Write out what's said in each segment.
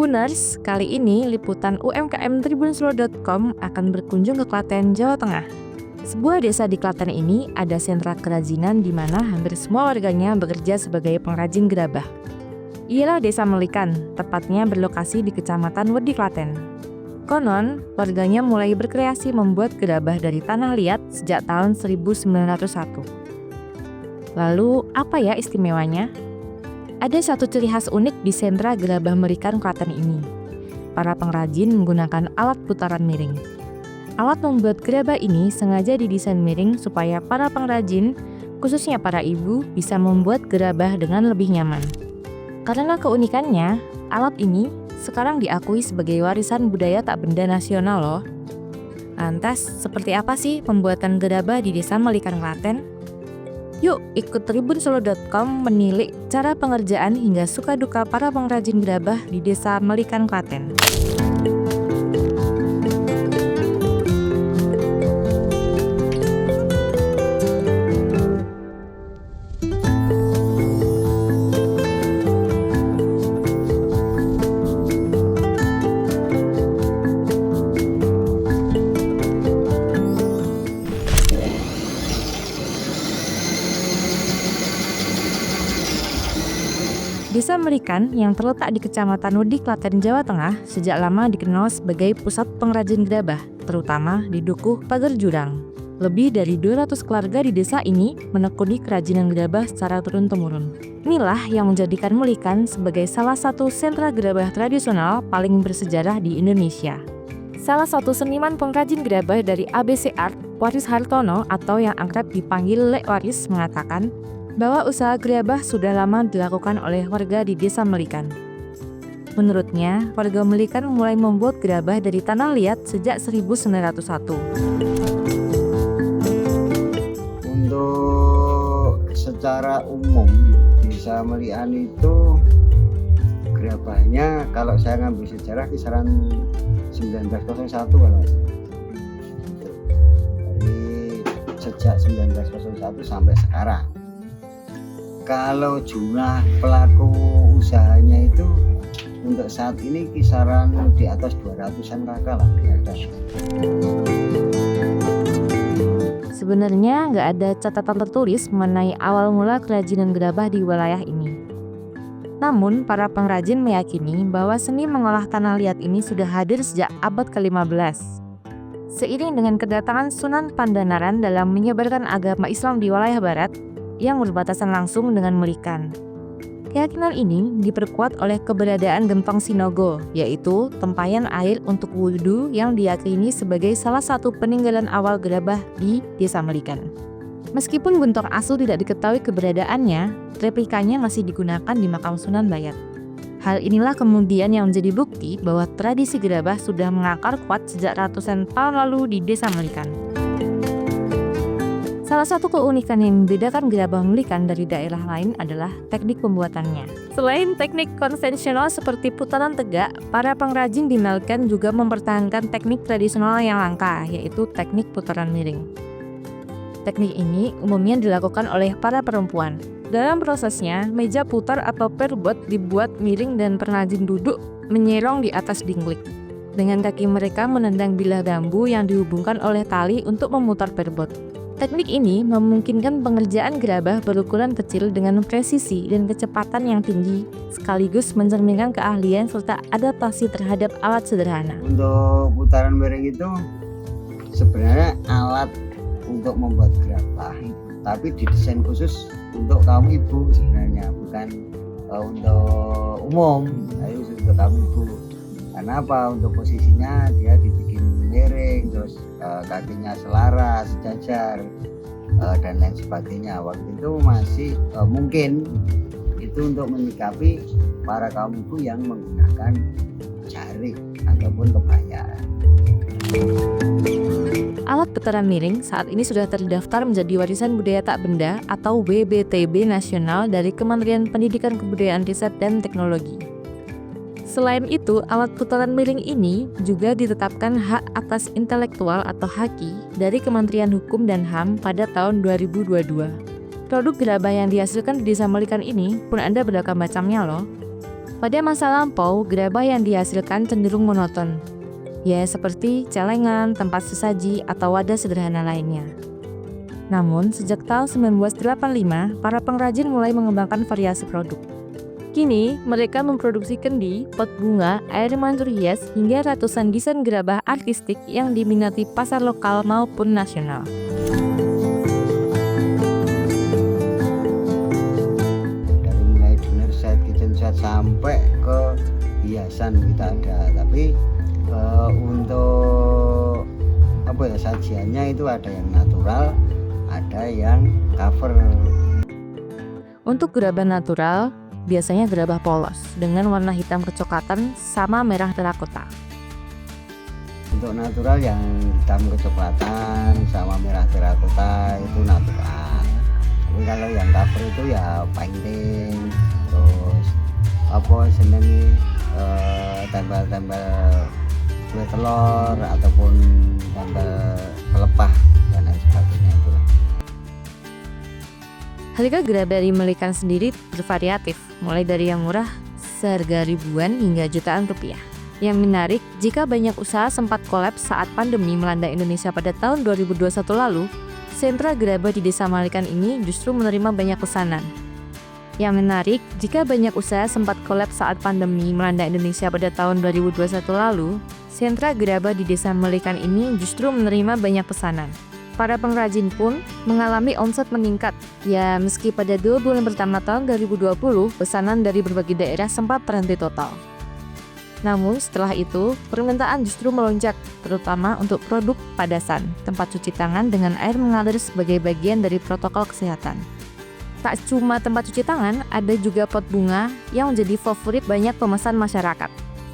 Tribuners, kali ini liputan UMKM Tribunslow.com akan berkunjung ke Klaten, Jawa Tengah. Sebuah desa di Klaten ini ada sentra kerajinan di mana hampir semua warganya bekerja sebagai pengrajin gerabah. Ialah Desa Melikan, tepatnya berlokasi di Kecamatan Wedi, Klaten. Konon, warganya mulai berkreasi membuat gerabah dari tanah liat sejak tahun 1901. Lalu, apa ya istimewanya? Ada satu ciri khas unik di sentra gerabah Melikan Klaten ini. Para pengrajin menggunakan alat putaran miring. Alat membuat gerabah ini sengaja didesain miring supaya para pengrajin, khususnya para ibu, bisa membuat gerabah dengan lebih nyaman. Karena keunikannya, alat ini sekarang diakui sebagai warisan budaya tak benda nasional loh. Lantas, seperti apa sih pembuatan gerabah di Desa Melikan Klaten? Yuk ikut Tribunslow.com menilik cara pengerjaan hingga suka duka para pengrajin gerabah di Desa Melikan Klaten. Desa Melikan yang terletak di Kecamatan Wedi, Klaten, Jawa Tengah sejak lama dikenal sebagai pusat pengrajin gerabah, terutama di Dukuh Pager Jurang. Lebih dari 200 keluarga di desa ini menekuni kerajinan gerabah secara turun-temurun. Inilah yang menjadikan Melikan sebagai salah satu sentra gerabah tradisional paling bersejarah di Indonesia. Salah satu seniman pengrajin gerabah dari ABC Art, Waris Hartono atau yang akrab dipanggil Lek Waris mengatakan, bahwa usaha gerabah sudah lama dilakukan oleh warga di Desa Melikan. Menurutnya, warga Melikan mulai membuat gerabah dari tanah liat sejak 1901. Untuk secara umum, Desa Melikan itu gerabahnya kalau saya ngambil sejarah kisaran 1901 kalau dari sejak 1901 sampai sekarang. Kalau jumlah pelaku usahanya itu untuk saat ini kisaran di atas 200-an kakak lah ada. Sebenarnya nggak ada catatan tertulis mengenai awal mula kerajinan gerabah di wilayah ini. Namun, para pengrajin meyakini bahwa seni mengolah tanah liat ini sudah hadir sejak abad ke-15. Seiring dengan kedatangan Sunan Pandanaran dalam menyebarkan agama Islam di wilayah barat, yang berbatasan langsung dengan Melikan. Keyakinan ini diperkuat oleh keberadaan gentong sinogo, yaitu tempayan air untuk wudhu yang diyakini sebagai salah satu peninggalan awal gerabah di Desa Melikan. Meskipun gentong asli tidak diketahui keberadaannya, replikanya masih digunakan di makam Sunan Bayat. Hal inilah kemudian yang menjadi bukti bahwa tradisi gerabah sudah mengakar kuat sejak ratusan tahun lalu di Desa Melikan. Salah satu keunikan yang membedakan gerabah Melikan dari daerah lain adalah teknik pembuatannya. Selain teknik konvensional seperti putaran tegak, para pengrajin di Melikan juga mempertahankan teknik tradisional yang langka, yaitu teknik putaran miring. Teknik ini umumnya dilakukan oleh para perempuan. Dalam prosesnya, meja putar atau perbot dibuat miring dan pengrajin duduk menyerong di atas dingklik. Dengan kaki mereka menendang bilah bambu yang dihubungkan oleh tali untuk memutar perbot. Teknik ini memungkinkan pengerjaan gerabah berukuran kecil dengan presisi dan kecepatan yang tinggi, sekaligus mencerminkan keahlian serta adaptasi terhadap alat sederhana. Untuk putaran miring itu sebenarnya alat untuk membuat gerabah, tapi didesain khusus untuk kaum ibu sebenarnya, bukan untuk umum, tapi untuk kaum ibu. Karena apa? Untuk posisinya dia dibikin miring, terus kakinya selaras, sejajar, dan lain sebagainya. Waktu itu masih mungkin itu untuk menyikapi para kaum ibu yang menggunakan jarik ataupun kebaya. Alat putaran miring saat ini sudah terdaftar menjadi warisan budaya tak benda atau WBTB nasional dari Kementerian Pendidikan Kebudayaan Riset dan Teknologi. Selain itu, alat putaran miring ini juga ditetapkan hak atas intelektual atau HAKI dari Kementerian Hukum dan HAM pada tahun 2022. Produk gerabah yang dihasilkan di Desa Melikan ini pun ada beragam macamnya loh. Pada masa lampau, gerabah yang dihasilkan cenderung monoton. Ya, seperti celengan, tempat sesaji, atau wadah sederhana lainnya. Namun, sejak tahun 1985, para pengrajin mulai mengembangkan variasi produk. Kini, mereka memproduksi kendi, pot bunga, air mancur hias, hingga ratusan desain gerabah artistik yang diminati pasar lokal maupun nasional. Dari mulai dinner set, kitchen set, sampai ke hiasan kita ada. Tapi untuk sajiannya itu ada yang natural, ada yang cover. Untuk gerabah natural, biasanya gerabah polos dengan warna hitam kecoklatan sama merah terakota. Untuk natural yang hitam kecoklatan sama merah terakota itu natural. Tapi kalau yang cover itu ya painting, terus tempel-tempel kulit telur ataupun tempel pelepah dan lain sebagainya itulah. Harga gerabah dari Melikan sendiri bervariatif, mulai dari yang murah seharga ribuan hingga jutaan rupiah. Yang menarik, jika banyak usaha sempat kolaps saat pandemi melanda Indonesia pada tahun 2021 lalu, sentra gerabah di Desa Malikan ini justru menerima banyak pesanan. Yang menarik, jika banyak usaha sempat kolaps saat pandemi melanda Indonesia pada tahun 2021 lalu, sentra gerabah di Desa Malikan ini justru menerima banyak pesanan. Para pengrajin pun mengalami omset meningkat. Ya, meski pada 2 bulan pertama tahun 2020, pesanan dari berbagai daerah sempat terhenti total. Namun setelah itu, permintaan justru melonjak, terutama untuk produk padasan, tempat cuci tangan dengan air mengalir sebagai bagian dari protokol kesehatan. Tak cuma tempat cuci tangan, ada juga pot bunga yang menjadi favorit banyak pemesan masyarakat.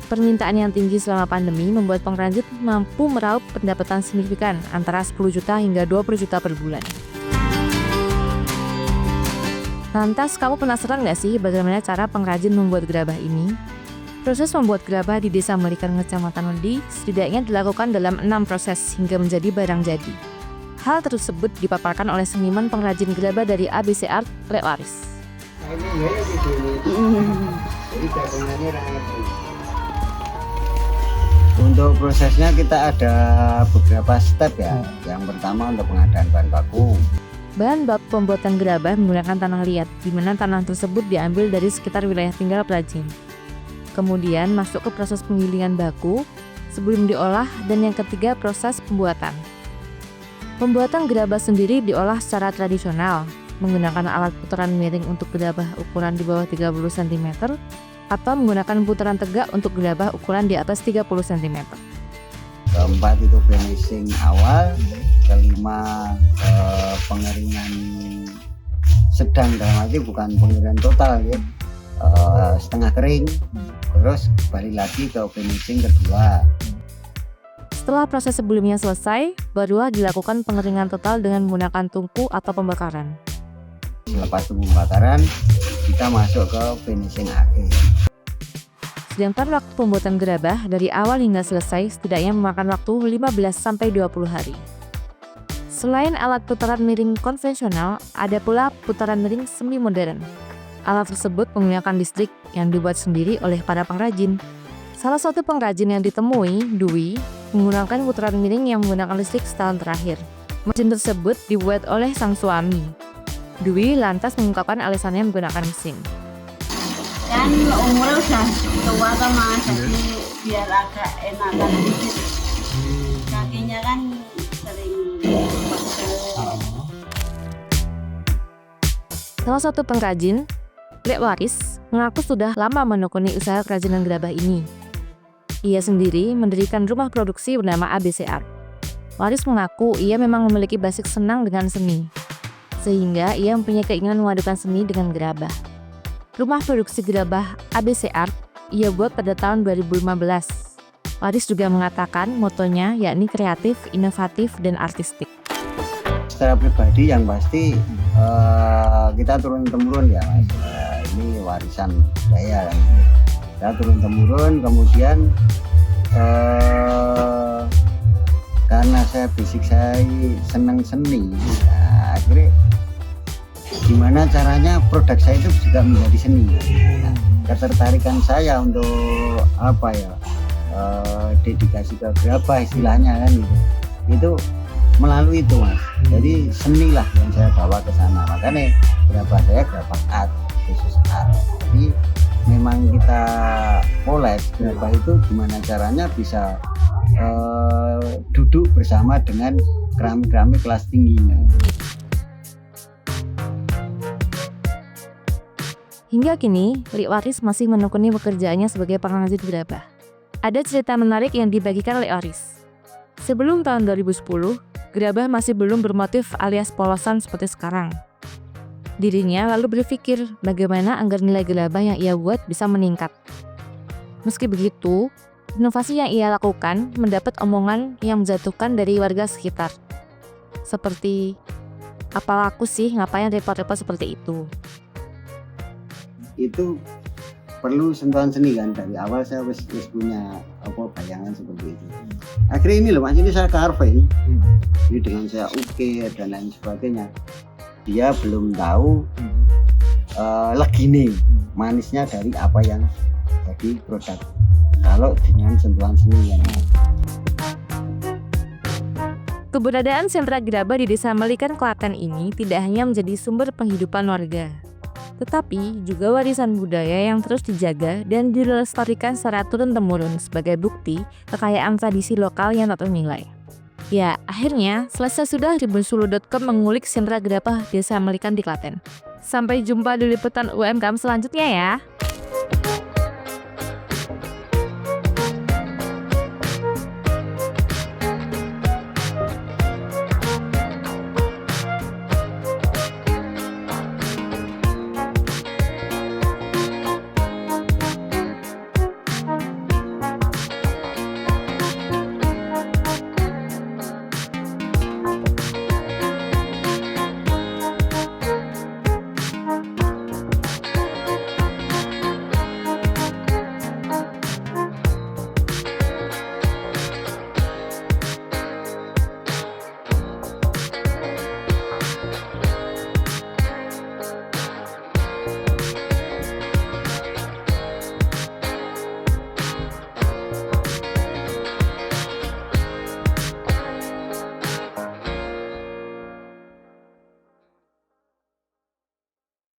Permintaan yang tinggi selama pandemi membuat pengrajin mampu meraup pendapatan signifikan antara 10 juta hingga 20 juta per bulan. Lantas, kamu penasaran nggak sih bagaimana cara pengrajin membuat gerabah ini? Proses membuat gerabah di Desa Melikan, Kecamatan Wedi setidaknya dilakukan dalam 6 proses hingga menjadi barang jadi. Hal tersebut dipaparkan oleh seniman pengrajin gerabah dari ABC Art, Lek Waris. Untuk prosesnya kita ada beberapa step ya. Yang pertama untuk pengadaan bahan baku. Bahan baku pembuatan gerabah menggunakan tanah liat, di mana tanah tersebut diambil dari sekitar wilayah tinggal perajin. Kemudian masuk ke proses penggilingan baku sebelum diolah, dan yang ketiga proses pembuatan. Pembuatan gerabah sendiri diolah secara tradisional, menggunakan alat putaran miring untuk gerabah ukuran di bawah 30 cm, atau menggunakan putaran tegak untuk gerabah ukuran di atas 30 cm. Keempat itu finishing awal, kelima pengeringan sedang, dalam arti bukan pengeringan total ya, setengah kering, terus balik lagi ke finishing kedua. Setelah proses sebelumnya selesai, barulah dilakukan pengeringan total dengan menggunakan tungku atau pembakaran. Selepas pembakaran, kita masuk ke finishing akhir. Sedangkan waktu pembuatan gerabah dari awal hingga selesai setidaknya memakan waktu 15-20 hari. Selain alat putaran miring konvensional, ada pula putaran miring semi modern. Alat tersebut menggunakan listrik yang dibuat sendiri oleh para pengrajin. Salah satu pengrajin yang ditemui, Dwi, menggunakan putaran miring yang menggunakan listrik setahun terakhir. Mesin tersebut dibuat oleh sang suami. Dwi lantas mengungkapkan alasannya menggunakan mesin. Kan umurnya udah tua kan mas, jadi biar agak enakan dikit. Kakinya kan sering pegel. Salah satu pengrajin, Lek Waris, mengaku sudah lama menekuni usaha kerajinan gerabah ini. Ia sendiri mendirikan rumah produksi bernama ABC Art. Waris mengaku ia memang memiliki basic senang dengan seni, sehingga ia mempunyai keinginan memadukan seni dengan gerabah. Rumah produksi gerabah ABC Art ia buat pada tahun 2015. Waris juga mengatakan motonya yakni kreatif, inovatif, dan artistik. Secara pribadi yang pasti kita turun-temurun ya mas. Ini warisan budaya kan. Kita turun-temurun, kemudian karena saya basic saya senang seni, akhirnya gimana caranya produk saya itu juga menjadi seni. Nah, ketertarikan saya untuk apa ya, dedikasi ke gerabah istilahnya kan gitu, itu melalui itu Mas. Jadi seni lah yang saya bawa ke sana, makanya gerabah saya gerabah art, khusus art. Jadi memang kita poles gerabah itu gimana caranya bisa duduk bersama dengan keramik-keramik kelas tinggi. Hingga kini, Lik Waris masih menekuni pekerjaannya sebagai pengrajin gerabah. Ada cerita menarik yang dibagikan oleh Waris. Sebelum tahun 2010, gerabah masih belum bermotif alias polosan seperti sekarang. Dirinya lalu berpikir bagaimana agar nilai gerabah yang ia buat bisa meningkat. Meski begitu, inovasi yang ia lakukan mendapat omongan yang menjatuhkan dari warga sekitar. Seperti, apa laku sih ngapain repot-repot seperti itu? Itu perlu sentuhan seni kan, dari awal saya wis punya bayangan seperti itu. Akhirnya ini loh Mas, ini saya carving, ini dengan saya ukir dan lain sebagainya. Dia belum tahu legine manisnya dari apa yang jadi produk kalau dengan sentuhan seni. Keberadaan sentra gerabah di Desa Melikan, Klaten ini tidak hanya menjadi sumber penghidupan warga, tetapi juga warisan budaya yang terus dijaga dan dilestarikan secara turun-temurun sebagai bukti kekayaan tradisi lokal yang tak ternilai. Ya, akhirnya selesai sudah TribunSolo.com mengulik sentra gerabah Desa Melikan di Klaten. Sampai jumpa di liputan UMKM selanjutnya ya.